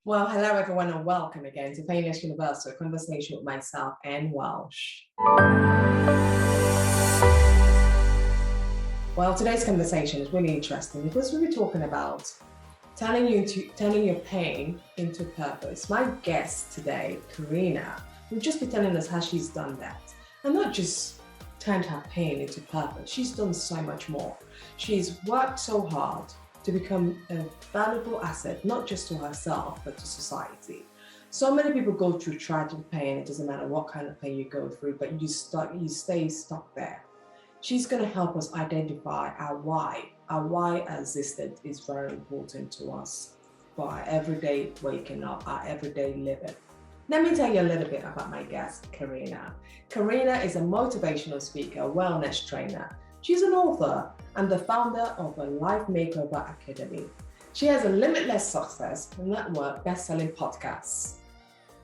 Well, hello everyone and welcome again to Painless Universal, a conversation with myself and Welsh. Well, today's conversation is really interesting because we'll be talking about turning your pain into purpose. My guest today, Karina, will just be telling us how she's done that. And not just turned her pain into purpose, she's done so much more. She's worked so hard to become a valuable asset, not just to herself, but to society. So many people go through tragic pain. It doesn't matter what kind of pain you go through, but you stay stuck there. She's going to help us identify our why. Our why existence is very important to us for our everyday waking up, our everyday living. Let me tell you a little bit about my guest, Karina. Karina is a motivational speaker, wellness trainer. She's an author and the founder of a Life Makeover Academy. She has a Limitless Success Network best-selling podcast.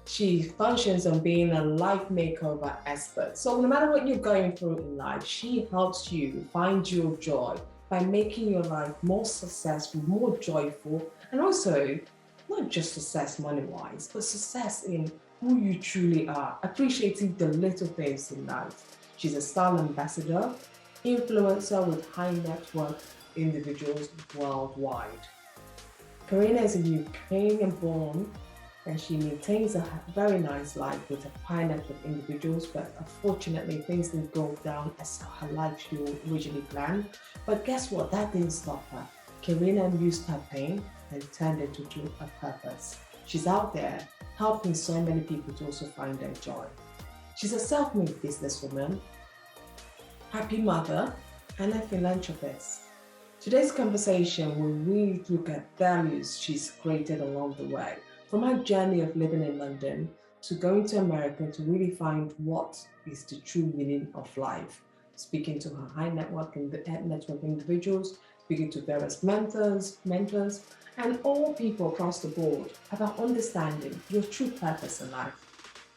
She functions on being a life makeover expert. So no matter what you're going through in life, she helps you find your joy by making your life more successful, more joyful, and also not just success money-wise, but success in who you truly are, appreciating the little things in life. She's a style ambassador, influencer with high net worth individuals worldwide. Karina is a Ukrainian-born and she maintains a very nice life with a high net worth individuals, but unfortunately things didn't go down as her life she originally planned. But guess what? That didn't stop her. Karina used her pain and turned it into a purpose. She's out there helping so many people to also find their joy. She's a self-made businesswoman, happy mother, and a philanthropist. Today's conversation will really look at values she's created along the way, from her journey of living in London to going to America to really find what is the true meaning of life. Speaking to her high network individuals, speaking to various mentors, and all people across the board about understanding your true purpose in life.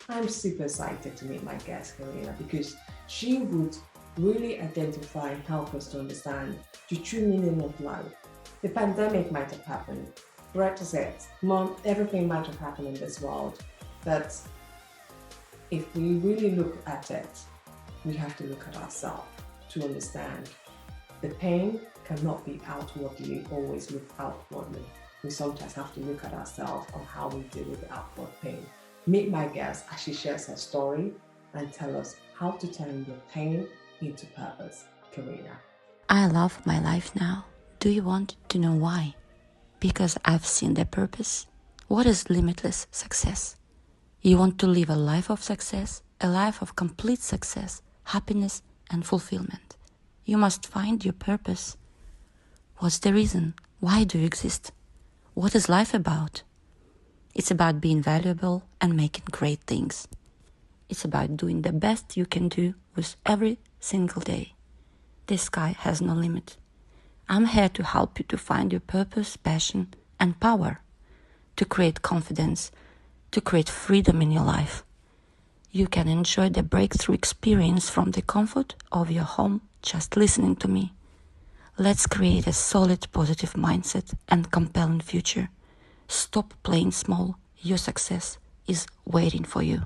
I'm super excited to meet my guest, Karina, because she would really identify and help us to understand the true meaning of life. The pandemic might have happened, Brexit, everything might have happened in this world, but if we really look at it, we have to look at ourselves to understand the pain cannot be outwardly, always look outwardly. We sometimes have to look at ourselves on how we deal with the outward pain. Meet my guest as she shares her story and tell us how to turn your pain into purpose. Karina. I love my life now. Do you want to know why? Because I've seen the purpose. What is limitless success? You want to live a life of success, a life of complete success, happiness and fulfillment. You must find your purpose. What's the reason? Why do you exist? What is life about? It's about being valuable and making great things. It's about doing the best you can do with every single day. The sky has no limit. I'm here to help you to find your purpose, passion, and power, to create confidence, to create freedom in your life. You can enjoy the breakthrough experience from the comfort of your home just listening to me. Let's create a solid, positive mindset and compelling future. Stop playing small. Your success is waiting for you.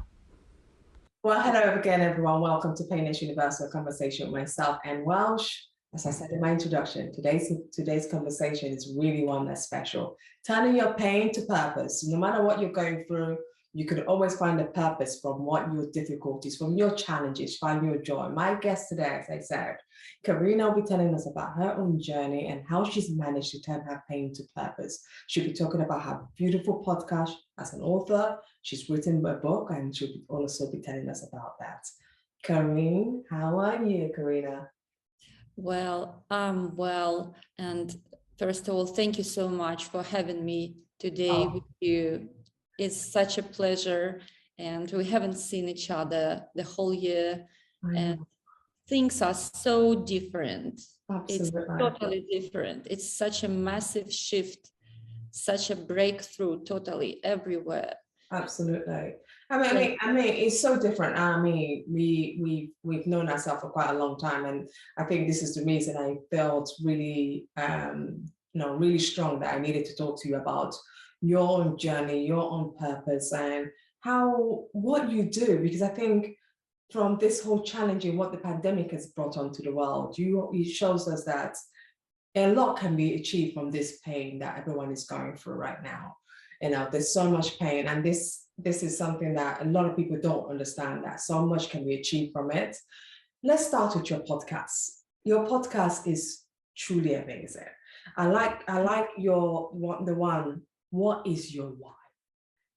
Well, hello again, everyone. Welcome to Painless Universal, conversation with myself and Welsh. As I said in my introduction, today's conversation is really one that's special. Turning your pain to purpose. No matter what you're going through, you could always find a purpose from what your difficulties, from your challenges, find your joy. My guest today, as I said, Karina will be telling us about her own journey and how she's managed to turn her pain to purpose. She'll be talking about her beautiful podcast as an author. She's written a book and she'll also be telling us about that. Karine, how are you, Karina? Well, I'm well. And first of all, thank you so much for having me today with you. It's such a pleasure. And we haven't seen each other the whole year. And things are so different. Absolutely. It's totally different. It's such a massive shift, such a breakthrough totally everywhere. Absolutely. I mean, it's so different. I mean, we've known ourselves for quite a long time, and I think this is the reason I felt really, really strong that I needed to talk to you about your own journey, your own purpose, and what you do. Because I think from this whole challenging what the pandemic has brought onto the world, it shows us that a lot can be achieved from this pain that everyone is going through right now. There's so much pain, and this is something that a lot of people don't understand, that so much can be achieved from it. Let's start with your podcast. Your podcast is truly amazing. I like the one, what is your why?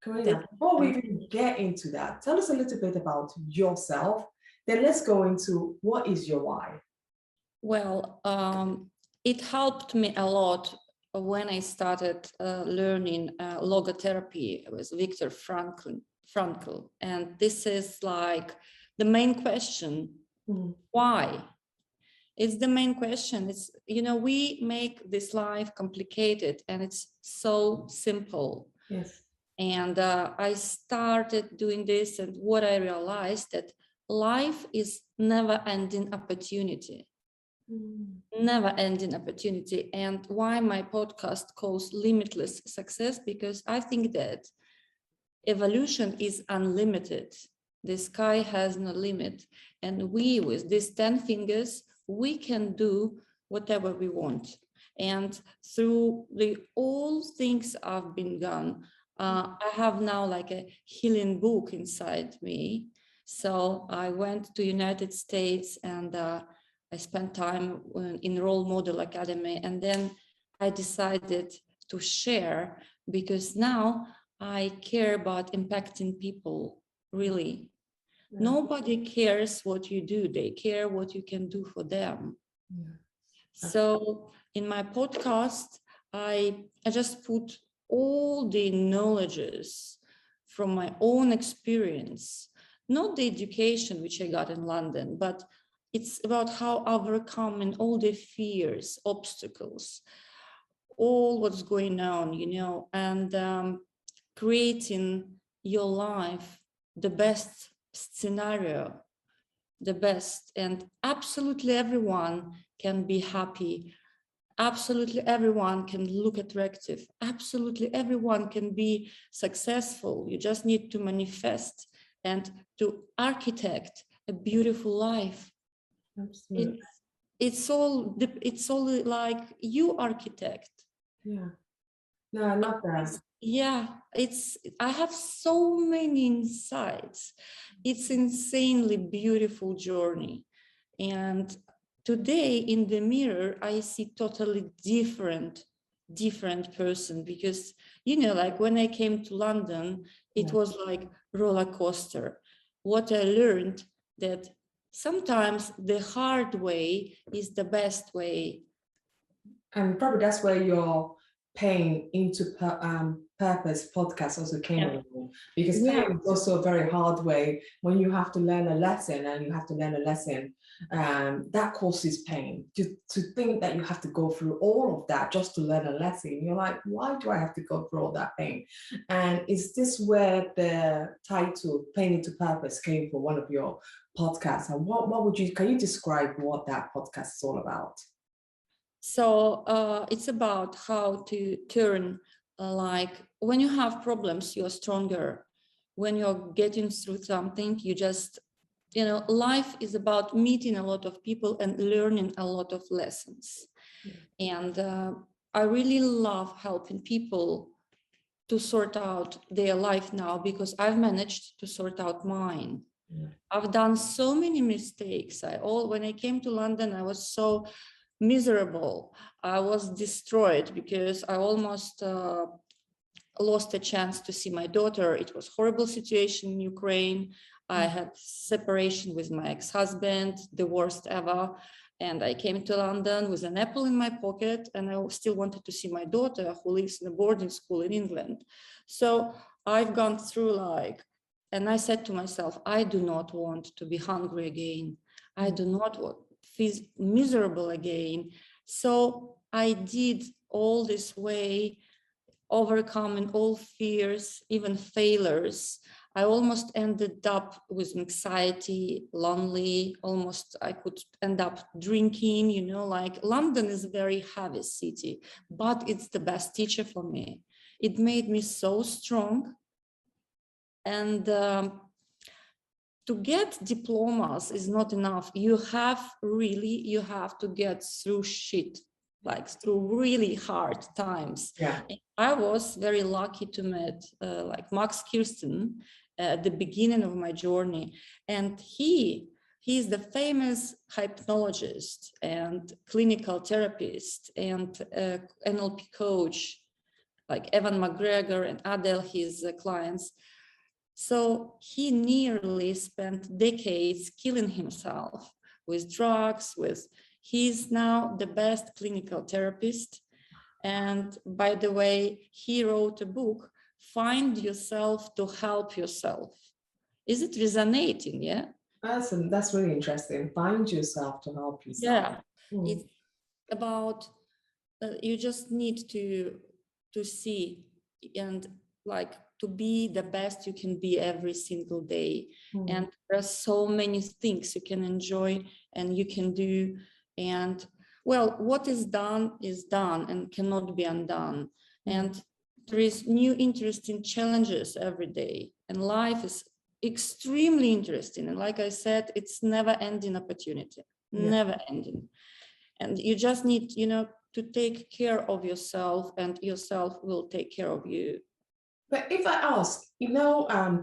Karina, before we even get into that, tell us a little bit about yourself. Then let's go into what is your why? Well, it helped me a lot when I started learning logotherapy with Viktor Frankl. And this is like the main question, why? It's the main question. It's, we make this life complicated and it's so simple. Yes. And I started doing this, and what I realized that life is never-ending opportunity. Never-ending opportunity. And why my podcast calls Limitless Success? Because I think that evolution is unlimited. The sky has no limit. And we, with these 10 fingers, we can do whatever we want. And through all things I've been gone, I have now like a healing book inside me. So I went to United States and I spent time in Role Model Academy, and then I decided to share, because now I care about impacting people, really. Yeah. Nobody cares what you do, they care what you can do for them. Yeah. So in my podcast, I just put all the knowledges from my own experience, not the education which I got in London, but it's about how overcoming all the fears, obstacles, all what's going on, and creating your life the best scenario, the best, and absolutely everyone can be happy. Absolutely everyone can look attractive. Absolutely everyone can be successful. You just need to manifest and to architect a beautiful life. Absolutely. It's all like you architect. Yeah. No, I love that. Yeah, I have so many insights. It's insanely beautiful journey. And today in the mirror, I see totally different person, because, like when I came to London, it was like roller coaster. What I learned that sometimes the hard way is the best way. And probably that's where your pain into purpose podcast also came along, because pain is also a very hard way when you have to learn a lesson, and you have to learn a lesson that causes pain. To think that you have to go through all of that just to learn a lesson, you're like, why do I have to go through all that pain? And is this where the title Pain into Purpose came from, one of your podcasts? And can you describe what that podcast is all about? So it's about how to turn, like when you have problems, you're stronger. When you're getting through something, you just, life is about meeting a lot of people and learning a lot of lessons. And I really love helping people to sort out their life now, because I've managed to sort out mine. I've done so many mistakes. When I came to London, I was so miserable. I was destroyed because I almost lost a chance to see my daughter. It was a horrible situation in Ukraine. I had separation with my ex-husband, the worst ever. And I came to London with an apple in my pocket, and I still wanted to see my daughter, who lives in a boarding school in England. So I've gone through and I said to myself, I do not want to be hungry again. I do not want miserable again. So I did all this way, overcoming all fears, even failures. I almost ended up with anxiety, lonely, almost I could end up drinking, like London is a very heavy city, but it's the best teacher for me. It made me so strong. And to get diplomas is not enough. You have to get through shit, like through really hard times. Yeah. And I was very lucky to meet like Max Kirsten at the beginning of my journey. And he's the famous hypnologist and clinical therapist and NLP coach, like Evan McGregor and Adele, his clients. So he nearly spent decades killing himself with drugs, he's now the best clinical therapist. And by the way, he wrote a book, Find Yourself to Help Yourself. Is it resonating? Yeah. That's really interesting. Find yourself to help yourself. Yeah. It's about, you just need to see and like to be the best you can be every single day. And there are so many things you can enjoy and you can do. And well, what is done and cannot be undone. And there is new interesting challenges every day. And life is extremely interesting. And like I said, it's never ending opportunity, never ending. And you just need, to take care of yourself, and yourself will take care of you. But if I ask,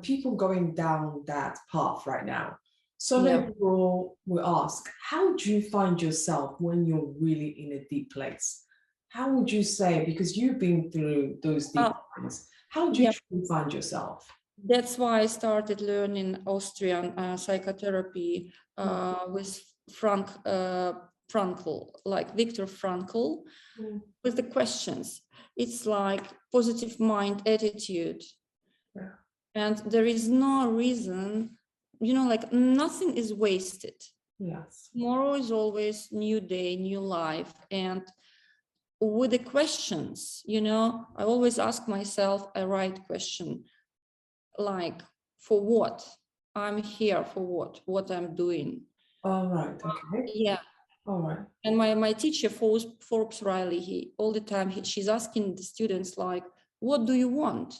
people going down that path right now, so many people will ask, how do you find yourself when you're really in a deep place? How would you say, because you've been through those deep times, how do you truly find yourself? That's why I started learning Austrian psychotherapy with Frankl, like Viktor Frankl, with the questions. It's like positive mind attitude. Yeah. And there is no reason, like nothing is wasted. Yes. Tomorrow is always new day, new life. And with the questions, I always ask myself a right question, like, for what? I'm here for what I'm doing. All right. Okay. Yeah. All right. And my teacher, Forbes Riley, all the time, she's asking the students, like, what do you want?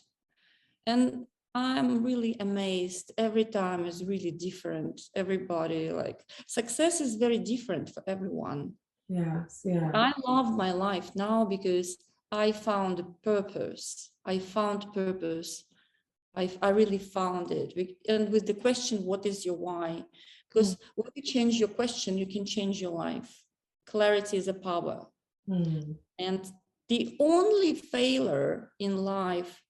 And I'm really amazed. Every time is really different. Everybody, like, success is very different for everyone. Yes, yeah. I love my life now because I found a purpose. I really found it. And with the question, what is your why? Because when you change your question, you can change your life. Clarity is a power. And the only failure in life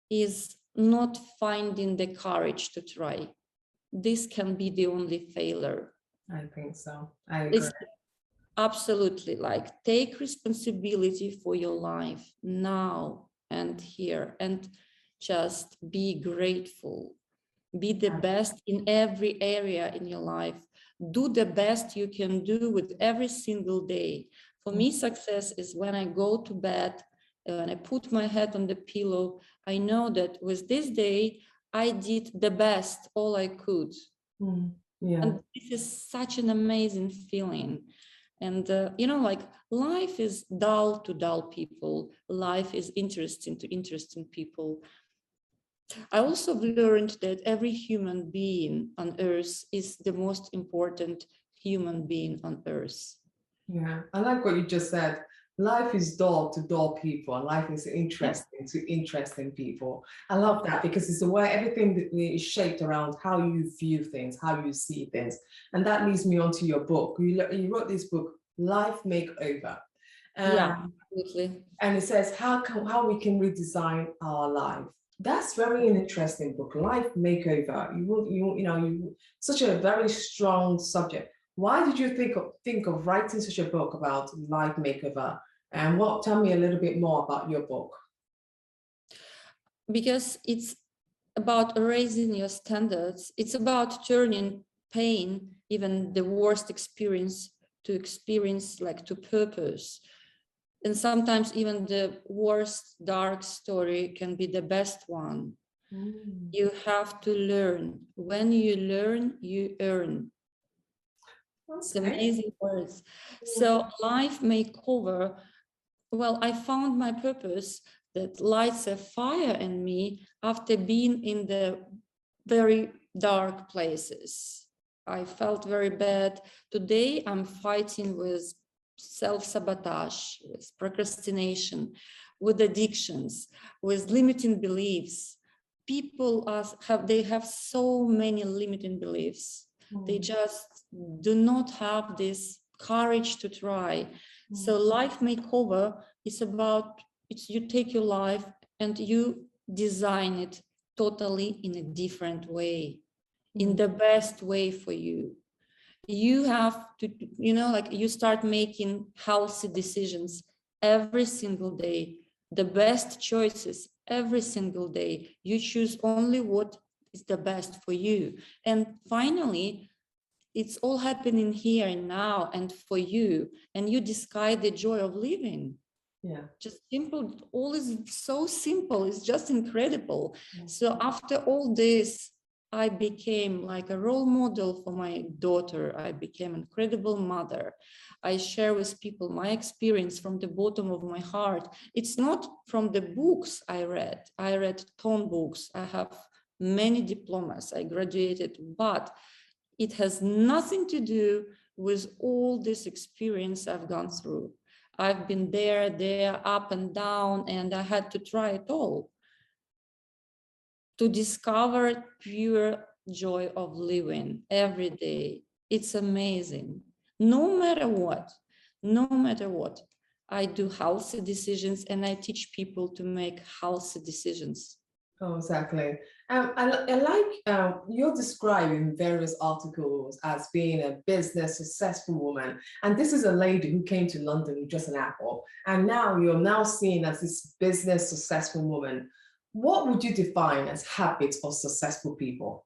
is not finding the courage to try. This can be the only failure. I think so. I agree. It's absolutely, like, take responsibility for your life now and here, and just be grateful. Be the best in every area in your life. Do the best you can do with every single day. For me, success is when I go to bed and I put my head on the pillow. I know that with this day, I did the best, all I could. Yeah. And this is such an amazing feeling. And, like, life is dull to dull people. Life is interesting to interesting people. I also learned that every human being on earth is the most important human being on earth. Yeah, I like what you just said. Life is dull to dull people, and life is interesting to interesting people. I love that, because it's the way everything is shaped around how you view things, how you see things. And that leads me on to your book. You wrote this book, Life Makeover. Yeah, absolutely. And it says how we can redesign our life. That's very interesting book, Life Makeover. Such a very strong subject. Why did you think of writing such a book about life makeover? And tell me a little bit more about your book. Because it's about raising your standards. It's about turning pain, even the worst experience, to purpose. And sometimes even the worst dark story can be the best one. You have to learn. When you learn, you earn. It's amazing words. So Life Makeover, well, I found my purpose that lights a fire in me after being in the very dark places. I felt very bad. Today I'm fighting with self-sabotage, with procrastination, with addictions, with limiting beliefs. People have so many limiting beliefs. They just do not have this courage to try. So life makeover is about, you take your life and you design it totally in a different way, in the best way for you. You have to, like you start making healthy decisions every single day, the best choices every single day. You choose only what is the best for you. And finally, it's all happening here and now and for you, and you discover the joy of living. Yeah. Just simple, all is so simple, it's just incredible. So after all this, I became like a role model for my daughter. I became an incredible mother. I share with people my experience from the bottom of my heart. It's not from the books I read. I read ton books. I have many diplomas. I graduated, but it has nothing to do with all this experience I've gone through. I've been there, up and down, and I had to try it all to discover pure joy of living every day. It's amazing. No matter what, I do healthy decisions, and I teach people to make healthy decisions. Oh, exactly. I like you're describing various articles as being a business successful woman, and this is a lady who came to London with just an apple, and now you're now seen as this business successful woman. What would you define as habits of successful people?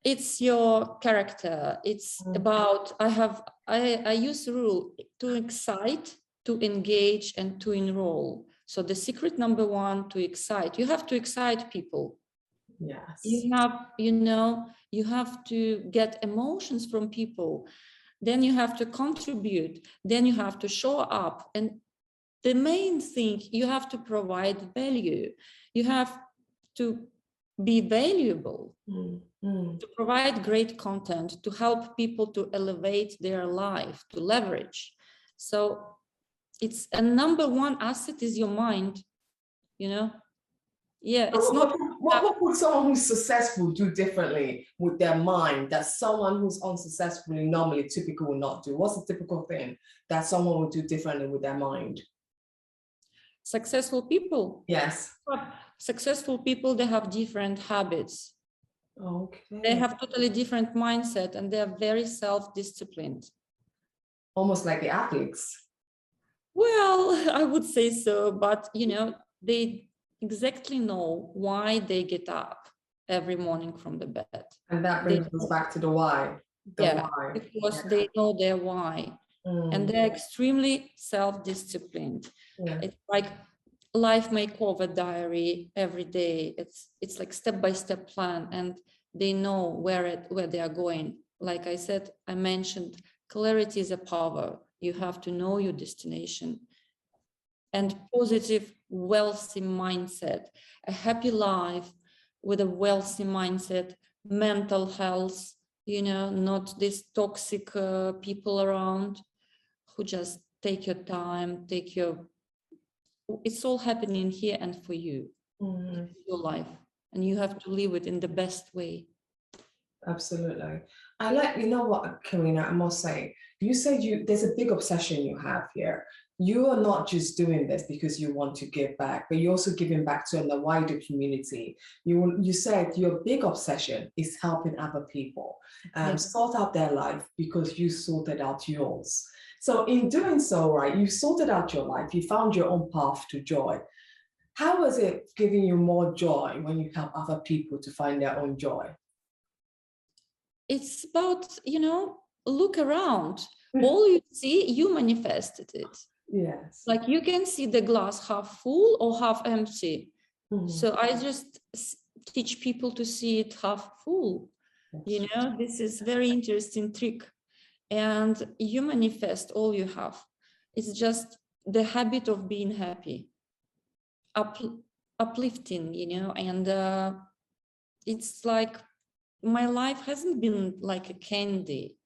It's your character. It's about, I use the rule to excite, to engage, and to enroll. So the secret number one, to excite. You have to excite people. Yes. You have, you have to get emotions from people. Then you have to contribute. Then you have to show up. And the main thing, you have to provide value. You have to be valuable, to provide great content, to help people to elevate their life, to leverage. So it's a number one asset is your mind, Yeah, it's not. What would someone who's successful do differently with their mind that someone who's unsuccessful normally typical will not do? What's the typical thing that someone would do differently with their mind? Successful people. Yes. Successful people, they have different habits. Okay. They have totally different mindset, and they're very self-disciplined. Almost like the athletes. Well, I would say so, but they exactly know why they get up every morning from the bed. And that brings us back to the why. Why. Because they know their why. And they're extremely self-disciplined. Yeah. It's like life makeover diary every day. It's like step-by-step plan, and they know where they are going. Like I said, I mentioned, clarity is a power. You have to know your destination. And positive, wealthy mindset, a happy life with a wealthy mindset, mental health, not these toxic people around who just take your time, it's all happening here and for you, your life, and you have to live it in the best way. Absolutely. I like, what, Karina, I must say, you said there's a big obsession you have here. You are not just doing this because you want to give back, but you're also giving back to the wider community. You said your big obsession is helping other people sort out their life because you sorted out yours. So in doing so, right, you sorted out your life, you found your own path to joy. How was it giving you more joy when you help other people to find their own joy? It's about, look around. All you see, you manifested it. Yes. Like you can see the glass half full or half empty. So I just teach people to see it half full. This is very interesting trick. And you manifest all you have. It's just the habit of being happy. uplifting, you know, and it's like my life hasn't been like a candy.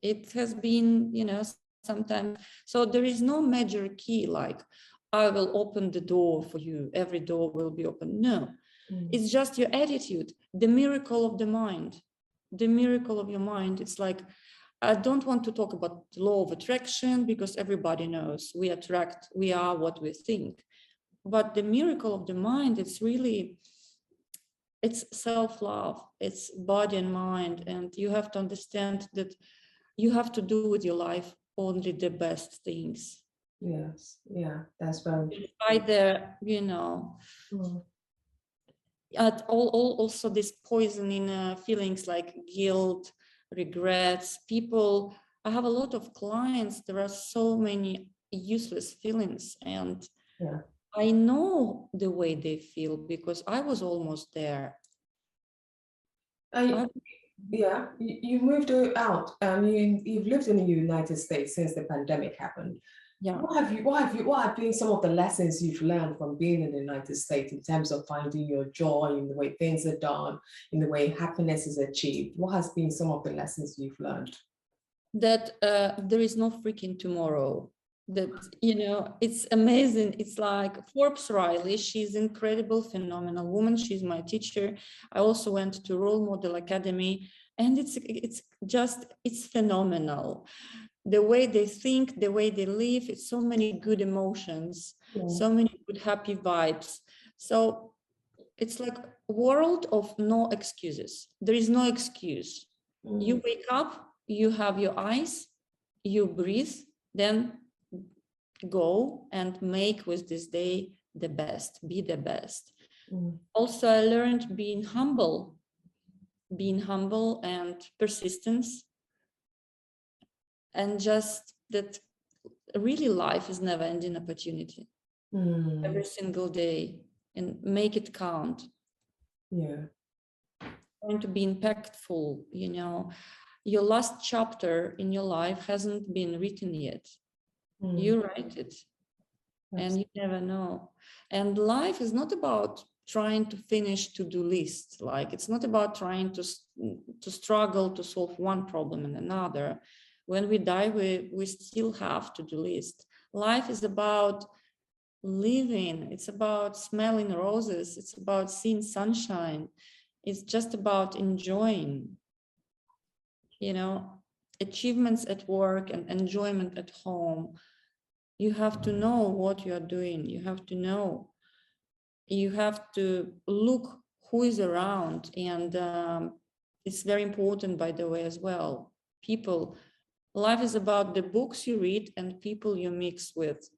It has been, you know, sometimes. So there is no magic key like, I will open the door for you, every door will be open. No, it's just your attitude, the miracle of the mind, the miracle of your mind. It's like, I don't want to talk about the law of attraction because everybody knows we attract, we are what we think. But the miracle of the mind, it's really, it's self-love, it's body and mind. And you have to understand that you have to do with your life only the best things. Yes, yeah, that's very Either, you know, at all also this poisoning feelings like guilt, regrets. People, I have a lot of clients, there are so many useless feelings, and yeah. I know the way they feel because I was almost there. Yeah, you moved out. You've lived in the United States since the pandemic happened. Yeah. What have been some of the lessons you've learned from being in the United States in terms of finding your joy in the way things are done, in the way happiness is achieved? What has been some of the lessons you've learned? That there is no freaking tomorrow. That, you know, it's amazing. It's like Forbes Riley, she's incredible, phenomenal woman. She's my teacher. I also went to Role Model Academy, and it's phenomenal. The way they think, the way they live, it's so many good emotions, so many good happy vibes. So it's like a world of no excuses. There is no excuse. You wake up, you have your eyes, you breathe, then go and make with this day the best, be the best. Also, I learned being humble and persistence, and just that really life is never ending opportunity. Every single day, and make it count. Yeah. Trying to be impactful, you know. Your last chapter in your life hasn't been written yet. You write it. And you never know. And life is not about trying to finish to-do list. Like, it's not about trying to struggle to solve one problem and another. When we die, we still have to-do list. Life is about living. It's about smelling roses. It's about seeing sunshine. It's just about enjoying, you know, achievements at work and enjoyment at home. You have to know what you are doing. You have to know. You have to look who is around. And it's very important, by the way, as well. People, life is about the books you read and people you mix with.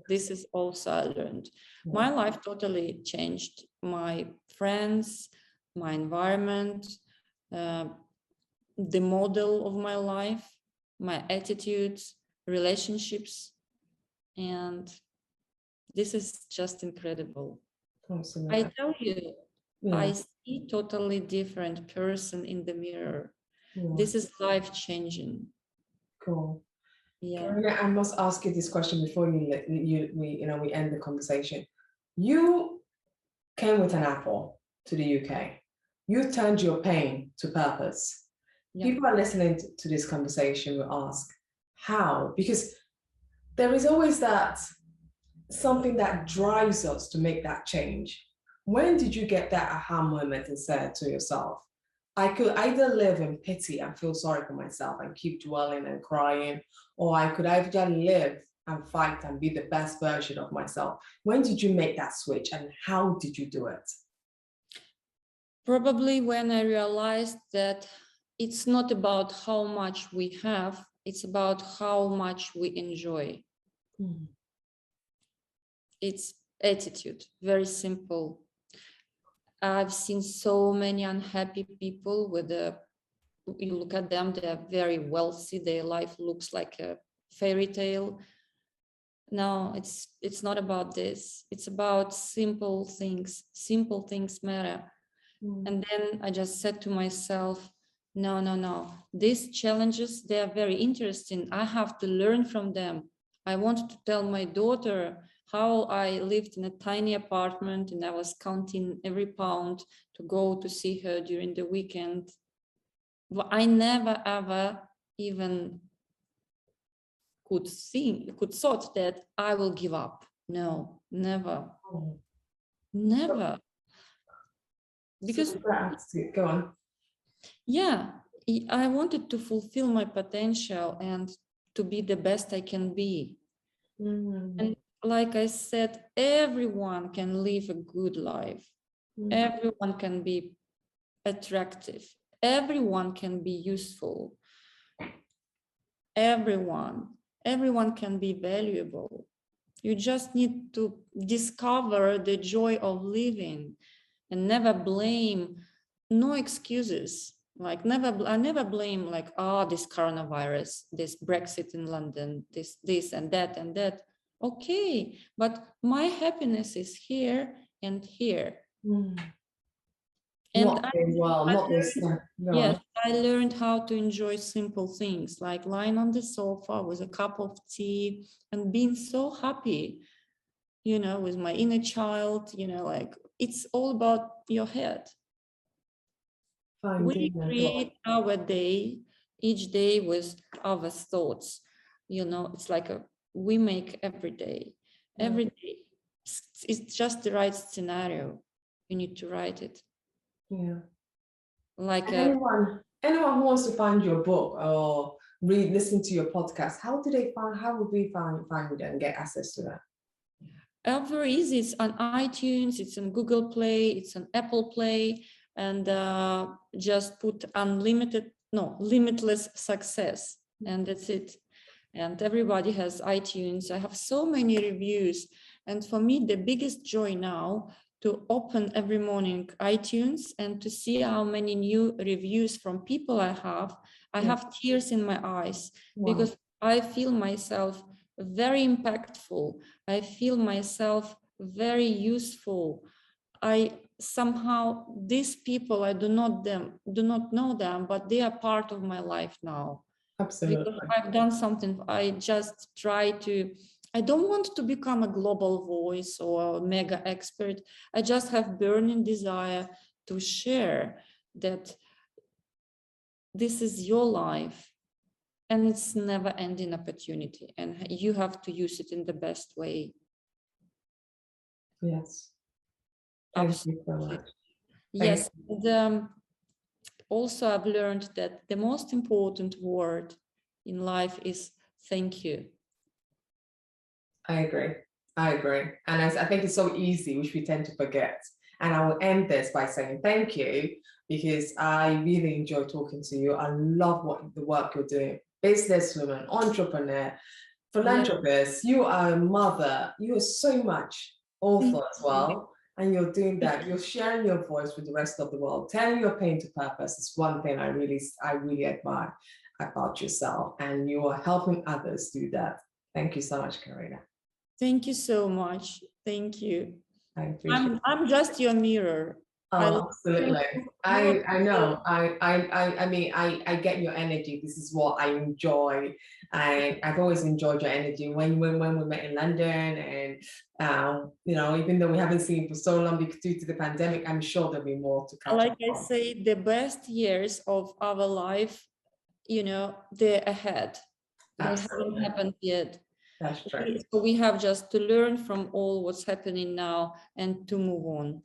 This is also I learned. My life totally changed. My friends, my environment, the model of my life, my attitudes, relationships. And this is just incredible. Absolutely. I tell you, I see totally different person in the mirror. This is life-changing. Cool. Yeah. Karina, I must ask you this question before we end the conversation. You came with an apple to the UK. You turned your pain to purpose. Yeah. People are listening to this conversation will ask, how? Because there is always that something that drives us to make that change. When did you get that aha moment and said to yourself, I could either live in pity and feel sorry for myself and keep dwelling and crying, or I could either live and fight and be the best version of myself? When did you make that switch and how did you do it? Probably when I realized that it's not about how much we have, it's about how much we enjoy. It's attitude, very simple. I've seen so many unhappy people with you look at them, they're very wealthy, their life looks like a fairy tale. No, it's not about this. It's about simple things. Simple things matter. And then I just said to myself, no. These challenges, they are very interesting. I have to learn from them. I want to tell my daughter how I lived in a tiny apartment and I was counting every pound to go to see her during the weekend. Well, I never ever even could thought that I will give up. No, never, Oh, never. Because such a great attitude. Go on. yeah, I wanted to fulfill my potential and to be the best I can be. And like I said, everyone can live a good life. Everyone can be attractive. Everyone can be useful. Everyone can be valuable. You just need to discover the joy of living and never blame, no excuses. Like I never blame like, oh, this coronavirus, this Brexit in London, this and that and that. Okay, but my happiness is here and here. And Not very well, not this. yes, I learned how to enjoy simple things like lying on the sofa with a cup of tea and being so happy, you know, with my inner child, you know, like it's all about your head. We create our day, each day with our thoughts, you know, it's like we make every day. It's just the right scenario. You need to write it. Yeah. Like anyone who wants to find your book or listen to your podcast, how would we find it and get access to that? Very easy. It's on iTunes, it's on Google Play, it's on Apple Play, and just put limitless success, and that's it. And everybody has iTunes. I have so many reviews, and for me the biggest joy now to open every morning iTunes and to see how many new reviews from people I have tears in my eyes. Wow. Because I feel myself very impactful. I feel myself very useful. Somehow these people, I do not know them, but they are part of my life now. Absolutely. Because I've done something. I just try to, I don't want to become a global voice or a mega expert. I just have burning desire to share that this is your life and it's never ending opportunity and you have to use it in the best way. Yes. Thank you so much. Yes. And, also I've learned that the most important word in life is thank you. I agree. And I think it's so easy, which we tend to forget. And I will end this by saying thank you, because I really enjoy talking to you. I love the work you're doing. Businesswoman, entrepreneur, philanthropist, you are a mother, you are so much author as well. And you're doing that. You're sharing your voice with the rest of the world. Turning your pain to purpose is one thing I really admire about yourself. And you are helping others do that. Thank you so much, Karina. Thank you so much. Thank you. I appreciate it. I'm just your mirror. Oh, absolutely. I know. I mean, I get your energy. This is what I enjoy. I've always enjoyed your energy when we met in London, and you know, even though we haven't seen for so long due to the pandemic, I'm sure there'll be more to come. Like I say, the best years of our life, you know, they're ahead. They haven't happened yet. That's true. So we have just to learn from all what's happening now and to move on.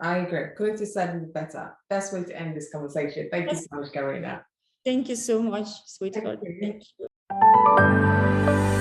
I agree. Couldn't have said it better. Best way to end this conversation. Thank you so much, Karina. Thank you so much, sweetheart. Thank you. Thank you.